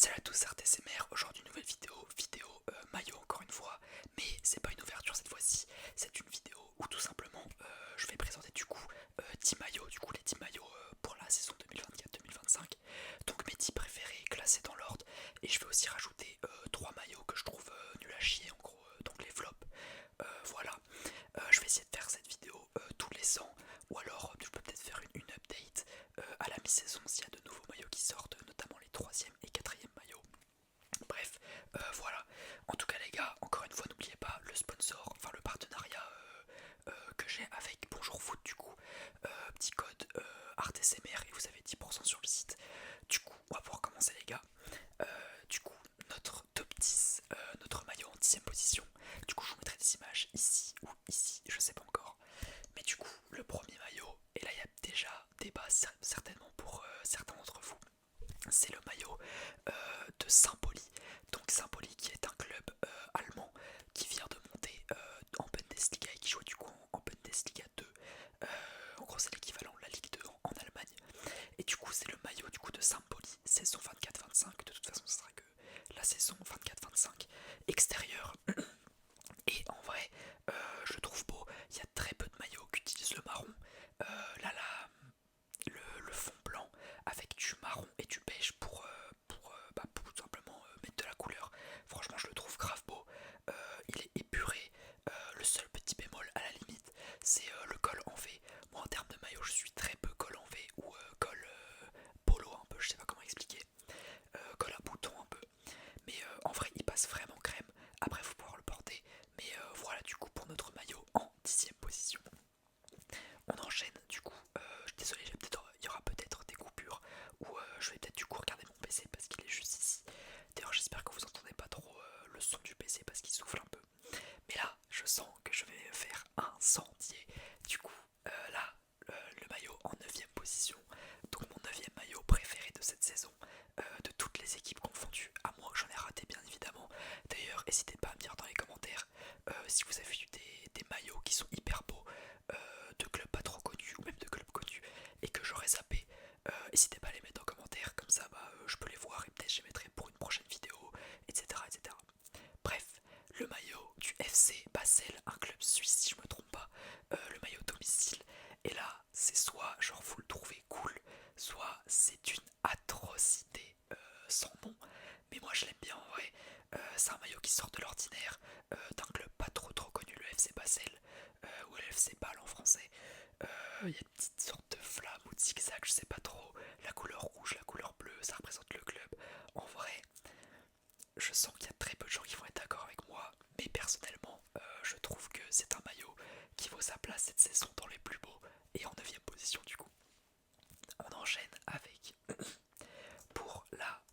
Salut à tous, RTCMR, aujourd'hui une nouvelle vidéo maillot encore une fois, mais c'est pas une ouverture cette fois-ci, c'est une vidéo où tout simplement je vais présenter du coup 10 maillots, du coup les 10 maillots pour la saison 2024-2025, donc mes 10 préférés classés dans l'ordre, et je vais aussi rajouter 3 maillots que je trouve nuls à chier en gros, donc les flops. Voilà, je vais essayer de faire cette vidéo tous les ans, ou alors je peux peut-être faire une update à la mi-saison s'il y a de nouveaux maillots qui sortent, notamment les 3e et 4e maillots. Bref, voilà. En tout cas les gars, encore une fois n'oubliez pas le sponsor, enfin le partenariat que j'ai avec Bonjour Foot du coup. Petit code ArtSMR et vous avez 10% sur le site. Du coup, on va pouvoir commencer les gars. Du coup, notre top 10, notre maillot en 10ème position. Du coup, je vous mettrai des images ici ou ici, je sais pas encore. Mais du coup, le premier maillot, et là il y a déjà débat certainement pour certains d'entre vous, c'est le maillot de Saint-Pauli. Donc Saint-Pauli qui est un club allemand qui vient de monter en Bundesliga et qui joue du coup en Bundesliga 2. En gros c'est l'équivalent de la Ligue 2 en Allemagne. Et du coup c'est le maillot du coup de Saint-Pauli, saison 24-25. De toute façon ce sera que la saison 24-25 extérieure. Et en vrai, je trouve beau, il y a très peu de maillots qui utilisent le marron. Là, le fond blanc avec du marron et du beige pour tout simplement mettre de la couleur. Franchement, je le trouve grave beau. Il est épuré. Le seul petit bémol à la limite, c'est le col en V. Moi, en termes de maillot, je suis très peu col en V ou col polo un peu, je sais pas comment expliquer. Col à bouton un peu. Mais en vrai, il passe vraiment crème. Après, il faut pouvoir le porter. Mais voilà, du coup, pour notre maillot en 10ème position. On enchaîne du coup, désolé, il y aura peut-être des coupures ou je vais peut-être du coup regarder mon PC parce qu'il est juste ici. D'ailleurs j'espère que vous entendez pas trop le son du PC parce qu'il souffle un peu. Mais là je sens que je vais faire un sentier. Du coup là le maillot en 9ème position. Donc mon 9ème maillot préféré de cette saison, de toutes les équipes confondues, à moins que j'en ai raté bien évidemment. D'ailleurs n'hésitez pas à me dire dans les commentaires si vous avez vu des maillots qui sont hyper beaux de clubs pas trop connus ou même de clubs connus et que j'aurais zappé. N'hésitez pas à les mettre en commentaire, comme ça je peux les voir et peut-être je les mettrai pour une prochaine vidéo, etc. etc. Bref, le maillot du FC Basel, un club suisse si je me trompe pas, le maillot domicile. Et là, c'est soit genre vous le trouvez cool, soit c'est une atrocité sans nom. Mais moi je l'aime bien en vrai. C'est un maillot qui sort de l'ordinaire, d'un club pas trop connu, le FC Basel, ou le FC Bâle en français. Il y a une petite sorte de flamme ou de zigzag, je sais pas trop. La couleur rouge, la couleur bleue, ça représente le club. En vrai, je sens qu'il y a très peu de gens qui vont être d'accord avec moi, mais personnellement, je trouve que c'est un maillot qui vaut sa place cette saison dans les plus beaux et en 9ème position du coup. On enchaîne avec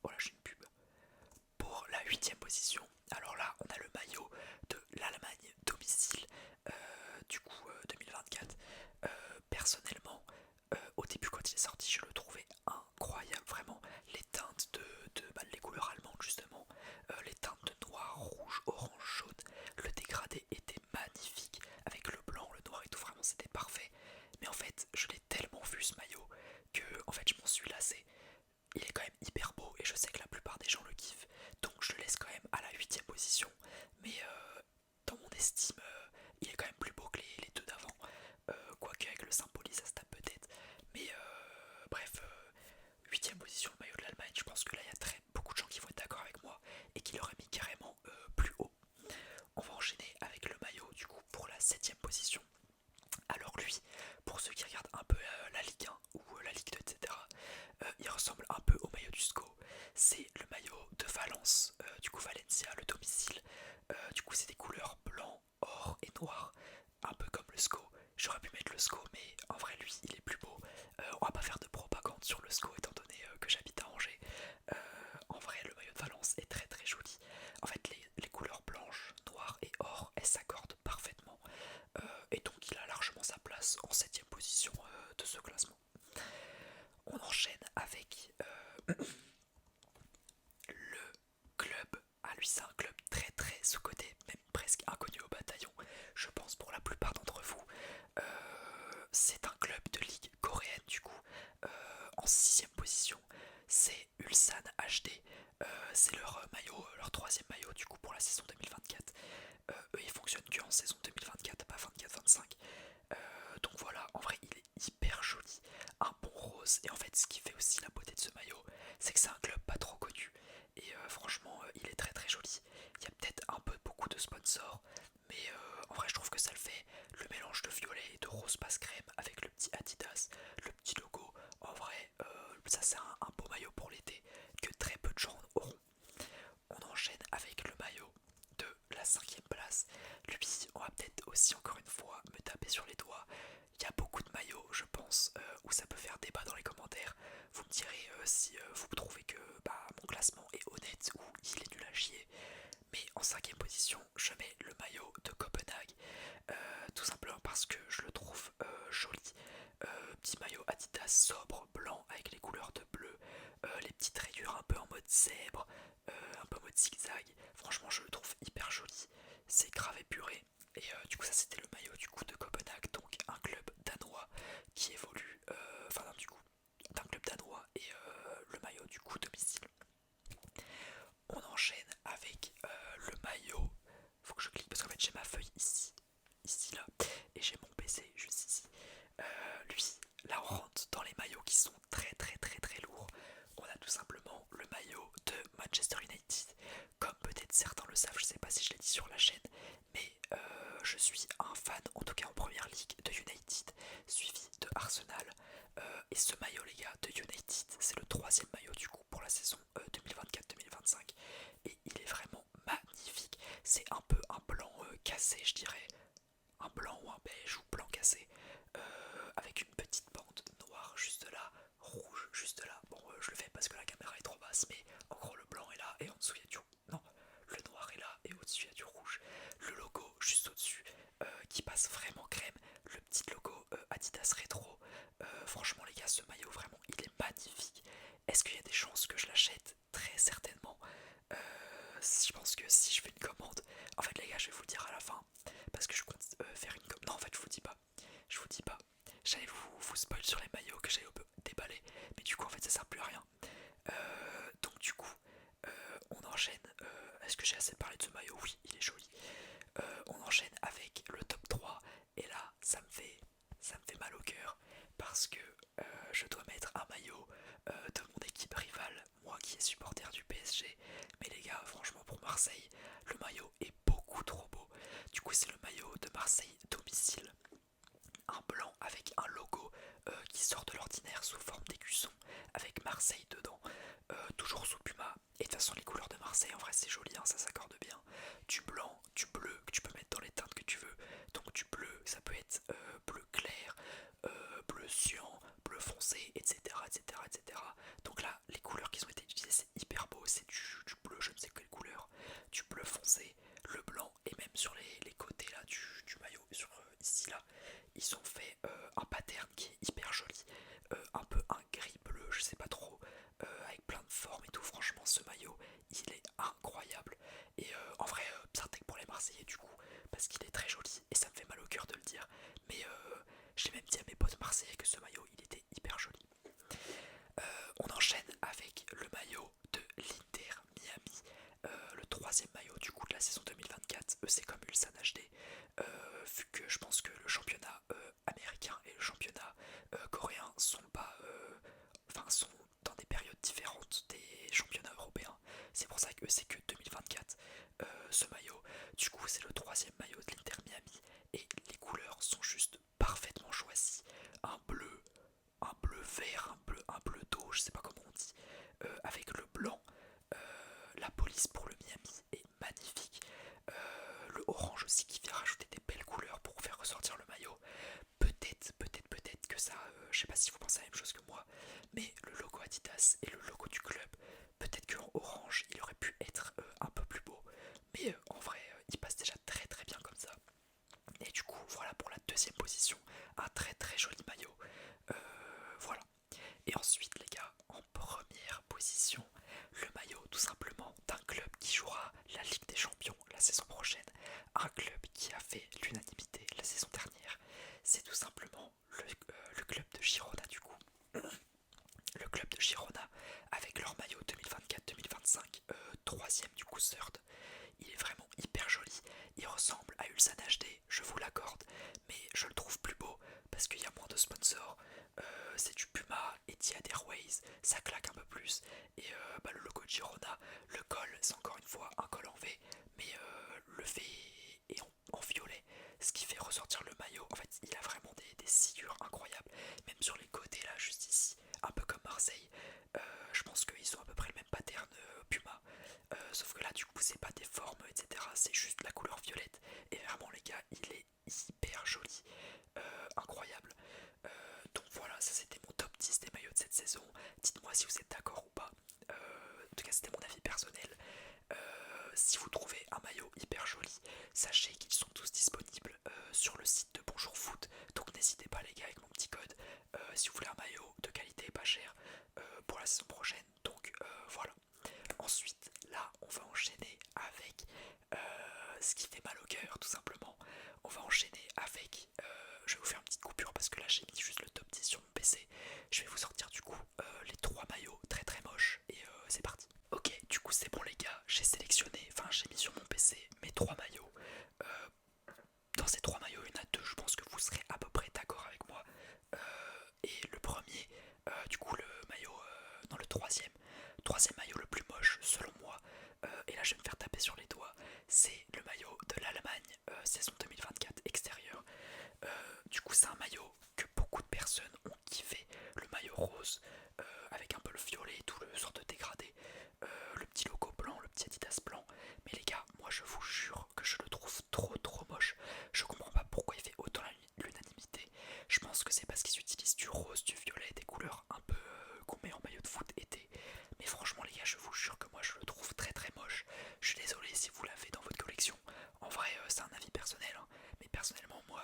voilà, j'ai une pub. Pour la 8ème position, alors là, on a le maillot de l'Allemagne domicile, du coup 2024. Personnellement, au début quand il est sorti, je le trouvais incroyable, vraiment. Les teintes les couleurs allemandes justement, les teintes de noir, rouge, orange, jaune, le dégradé était magnifique, avec le blanc, le noir et tout, vraiment c'était parfait. Mais en fait, je l'ai tellement vu ce maillot que en fait je m'en suis lassé. Il est quand même hyper beau et je sais que la plupart des gens le kiffent, donc je le laisse quand même à la 8ème position. Mais dans mon estime, il est quand même plus beau que les deux d'avant. Quoique avec le Saint-Pauli ça se tape peut-être. Mais bref, 8ème position, le maillot de l'Allemagne. Je pense que là il y a beaucoup de gens qui vont être d'accord avec moi et qui l'auraient mis carrément plus haut. On va enchaîner avec le maillot du coup pour la 7ème position. Alors lui, pour ceux qui regardent un peu la Ligue 1 ou la Ligue 2, etc., il ressemble un peu au maillot du SCO. C'est le maillot de Valence, du coup Valencia, le domicile. Du coup c'est des couleurs blanc, or et noir, un peu comme le SCO. J'aurais pu mettre le SCO, mais en vrai lui il est plus beau. On va pas faire de propagande sur le SCO étant donné que j'habite à Angers. En vrai le maillot de Valence est très joli. En fait les couleurs blanches, noires et or, elles s'accordent parfaitement. Et donc il a largement sa place en 7ème position de ce classement. On enchaîne avec le club. Ah lui c'est un club très sous-coté, même presque inconnu au bataillon, je pense pour la plupart d'entre vous. C'est un club de ligue coréenne du coup, en 6ème position C'est leur maillot, leur troisième maillot du coup pour la saison 2024. Eux ils fonctionnent que en saison 2024, pas 24-25. Donc voilà, en vrai il est hyper joli, un bon rose. Et en fait ce qui fait aussi la beauté de ce maillot, c'est que c'est un club pas trop connu. Et franchement il est très très joli. Il y a peut-être un peu beaucoup de sponsors, mais en vrai je trouve que ça le fait. Le mélange de violet et de rose passe crème avec le petit Adidas, le petit logo. En vrai ça c'est un beau maillot pour l'été que très peu de gens auront. On enchaîne avec le maillot de la cinquième place. Lui, on va peut-être aussi encore une fois me taper sur les doigts. Il y a beaucoup de maillots, je pense, où ça peut faire débat dans les commentaires. Vous me direz si vous trouvez que mon classement est honnête ou il est nul à chier. Mais en cinquième position, je mets le maillot de Copenhague. Tout simplement parce que je le trouve joli. Petit maillot Adidas sobre, blanc avec les couleurs de bleu, les petites rayures un peu en mode zèbre, un peu en mode zigzag. Franchement, je le trouve hyper joli. C'est grave épuré. Et du coup, ça c'était le maillot du coup de Copenhague, donc un club danois qui évolue, enfin non, du coup, d'un club danois et le maillot du coup domicile. On enchaîne avec le maillot. Faut que je clique parce qu'en fait j'ai ma feuille ici là, et j'ai mon PC juste ici. Lui, là on rentre dans les maillots qui sont très très très très lourds. On a tout simplement le maillot de Manchester United. Comme peut-être certains le savent, je sais pas si je l'ai dit sur la chaîne, mais je suis un fan, en tout cas en première ligue, de United, suivi de Arsenal. Et ce maillot les gars de United, c'est le troisième maillot du coup pour la saison 2024-2025. Et il est vraiment magnifique. C'est un peu un blanc cassé, je dirais. Un blanc ou un beige ou blanc cassé. Avec une petite bande noire juste là, rouge juste là. Bon, je le fais parce que la caméra est trop basse, mais en gros, le blanc est là et en dessous il y a du. Non, le noir est là et au-dessus il y a du rouge. Le logo juste au-dessus qui passe vraiment crème. Le petit logo Adidas rétro. Franchement, les gars, ce maillot vraiment il est magnifique. Est-ce qu'il y a des chances que je l'achète? Très certainement. Je pense que si je fais une commande, en fait les gars je vais vous le dire à la fin parce que je compte faire une commande. Non en fait je vous dis pas, je vous dis pas. J'allais vous spoil sur les maillots que j'allais déballer, mais du coup en fait ça sert plus à rien. Donc du coup on enchaîne. Est-ce que j'ai assez parlé de ce maillot? Oui, il est joli. On enchaîne avec le top 3 et là ça me fait mal au cœur parce que je dois mettre un maillot de mon équipe rivale, moi qui est supporter du PSG. Mais les gars, franchement pour Marseille, le maillot est beaucoup trop beau. Du coup c'est le maillot de Marseille domicile. Un blanc avec un logo qui sort de l'ordinaire sous forme d'écusson avec Marseille dedans, toujours sous Puma. Et de toute façon les couleurs de Marseille en vrai c'est joli, hein, ça s'accorde bien. Du blanc, du bleu que tu peux mettre dans les teintes que tu veux. Donc du bleu, ça peut être bleu clair, bleu cyan, bleu foncé, etc. etc. etc. Donc là, les couleurs qui ont été utilisées, c'est hyper beau. C'est du bleu, je ne sais quelle couleur, du bleu foncé, le blanc, et même sur les côtés là du maillot, sur ici là, ils ont fait un pattern qui est hyper joli. Un peu un gris bleu, je sais pas trop, avec plein de formes et tout. Franchement, ce maillot, il est incroyable. Et en vrai, bien tech pour les Marseillais du coup, parce qu'il est très joli et ça me fait mal au cœur de le dire. Mais j'ai même dit à mes potes marseillais que ce maillot, il était hyper joli. On enchaîne avec le maillot de l'Inter Miami, le troisième maillot du coup de la saison 2024. C'est comme Ulsan HD, vu que je pense que le championnat américain et le championnat coréen sont pas, enfin sont dans des périodes différentes des championnats européens. C'est pour ça que c'est que 2024 ce maillot. Du coup c'est le troisième maillot de l'Inter Miami et les couleurs sont juste parfaitement choisies. Un bleu vert, un bleu d'eau, je sais pas comment on dit, avec le blanc. La police pour le Miami est magnifique. Le orange aussi qui vient rajouter des belles couleurs pour faire ressortir le maillot. Peut-être que ça, je sais pas si vous pensez la même chose que moi, mais le logo Adidas et le logo du club, peut-être qu'en orange il aurait pu être un peu plus beau, mais en vrai il passe déjà très très bien comme ça. Et du coup voilà pour la deuxième position, un très très joli maillot. Voilà. Et ensuite les gars, en première position, le maillot tout simplement d'un club qui jouera la Ligue des Champions la saison prochaine. Un club qui a fait l'unanimité la saison dernière. C'est tout simplement le club de Girona du coup. Le club de Girona avec Third. Il est vraiment hyper joli. Il ressemble à Ulsan HD, je vous l'accorde, mais je le trouve plus beau parce qu'il y a moins de sponsors. C'est du Puma, Etihad Airways, ça claque un peu plus. Et le logo de Girona, le col, c'est encore une fois un col en V, mais le V est en violet, ce qui fait ressortir le maillot. En fait, il a vraiment des sciures incroyables, même sur les côtés là, juste ici, un peu comme Marseille. Je pense qu'ils ont à peu près le même pattern Puma, sauf que là, du coup, c'est pas des formes, etc. C'est juste la couleur violette. Et vraiment, les gars, il est hyper joli, incroyable. Donc voilà, ça c'était mon top 10 des maillots de cette saison. Dites-moi si vous êtes d'accord ou pas. En tout cas, c'était mon avis personnel. Si vous trouvez un maillot hyper joli, sachez qu'ils sont tous disponibles sur le site de Bonjour Foot. Donc n'hésitez pas les gars avec mon petit code si vous voulez un maillot de qualité pas cher pour la saison prochaine. Donc voilà. Ensuite, là, on va enchaîner avec ce qui fait mal au cœur, tout simplement. On va enchaîner avec... je vais vous faire une petite coupure parce que là, j'ai mis juste le top 10 sur mon PC. Je vais vous sortir du coup les 3 maillots très très moches et c'est parti. Ok, du coup c'est bon les gars, j'ai sélectionné, enfin j'ai mis sur mon PC mes 3 maillots. Dans ces 3 maillots, il y en a 2, je pense que vous serez à peu près d'accord avec moi. Et le premier, du coup le maillot, non le troisième maillot le plus moche selon moi, et là je vais me faire taper sur les doigts, c'est le maillot de l'Allemagne saison 2024 extérieur. Du coup c'est un maillot que beaucoup de personnes ont kiffé, le maillot rose avec un peu le violet et tout le sort de dégradé, le petit logo blanc, le petit Adidas blanc. Mais les gars, moi je vous jure que je le trouve trop trop moche. Je comprends pas pourquoi il fait autant l'unanimité. Je pense que c'est parce qu'ils utilisent du rose, du violet, des couleurs un peu qu'on met en maillot de foot été. Mais franchement les gars, je vous jure que moi je le trouve très très moche. Je suis désolé si vous l'avez dans votre collection. En vrai c'est un avis personnel, hein. Mais personnellement moi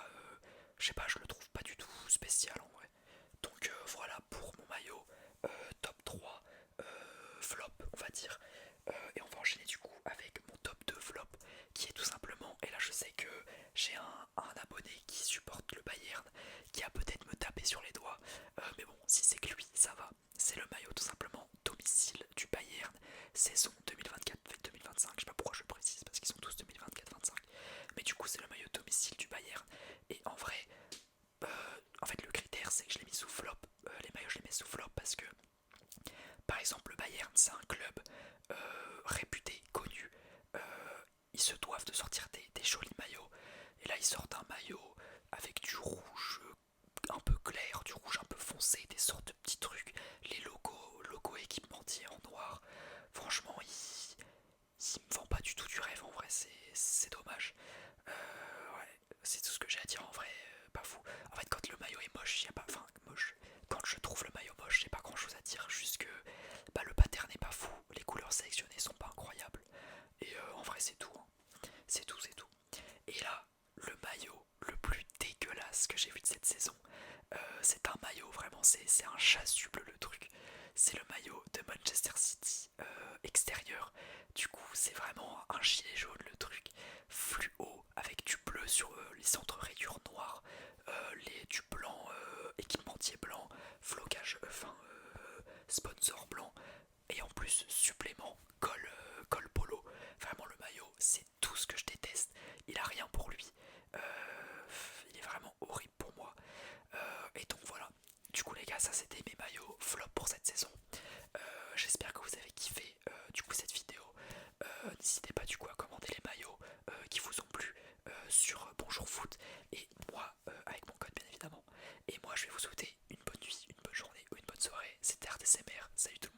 je sais pas, je le trouve pas du tout spécial en vrai. Donc voilà pour mon maillot top 3 flop on va dire. Et on va enchaîner du coup avec mon top 2 flop qui est tout simplement, et là je sais que j'ai un abonné qui supporte le Bayern qui a peut-être me tapé sur les doigts, mais bon si c'est que lui ça va. C'est le maillot tout simplement domicile du Bayern saison 2024-2025. Je sais pas pourquoi je le précise parce qu'ils sont tous 2024-25, mais du coup c'est le maillot domicile du Bayern. Et en vrai en fait le critère c'est que je l'ai mis sous flop. Les maillots je les mets sous flop parce que par exemple le Bayern c'est un club réputé, connu, ils se doivent de sortir des jolis maillots. Et là ils sortent un maillot avec du rouge un peu clair, du rouge un peu foncé, des sortes de petits trucs, les logos équipementiers en noir. Franchement ils me vendent pas du tout du rêve en vrai, c'est dommage. Ouais, c'est tout ce que j'ai à dire en vrai, pas fou. En fait quand le maillot est moche, y a pas, enfin moche, quand je trouve le maillot moche, j'ai pas grand chose à dire, juste que le pattern n'est pas fou, les couleurs sélectionnées sont pas incroyables. Et en vrai c'est tout, hein. C'est tout, c'est tout. Et là, le maillot le plus dégueulasse que j'ai vu de cette saison, c'est un maillot vraiment, c'est un chasuble le truc. C'est le maillot de Manchester City extérieur. Du coup, c'est vraiment un gilet jaune le truc, fluo avec du bleu sur les centres rayures noirs, du blanc, équipementier blanc, flocage, sponsor blanc, et en plus supplément col polo. Vraiment le maillot c'est tout ce que je déteste, il a rien pour lui. Il est vraiment horrible pour moi. Et donc voilà, du coup les gars ça c'était mes maillots flop pour cette saison. J'espère que vous avez kiffé du coup cette vidéo. N'hésitez pas du coup à commenter les maillots qui vous ont plu sur Bonjour Foot, et moi avec mon code bien évidemment. Et moi je vais vous souhaiter une bonne nuit, une bonne journée ou une bonne soirée. C'était RDCMR, salut tout le monde.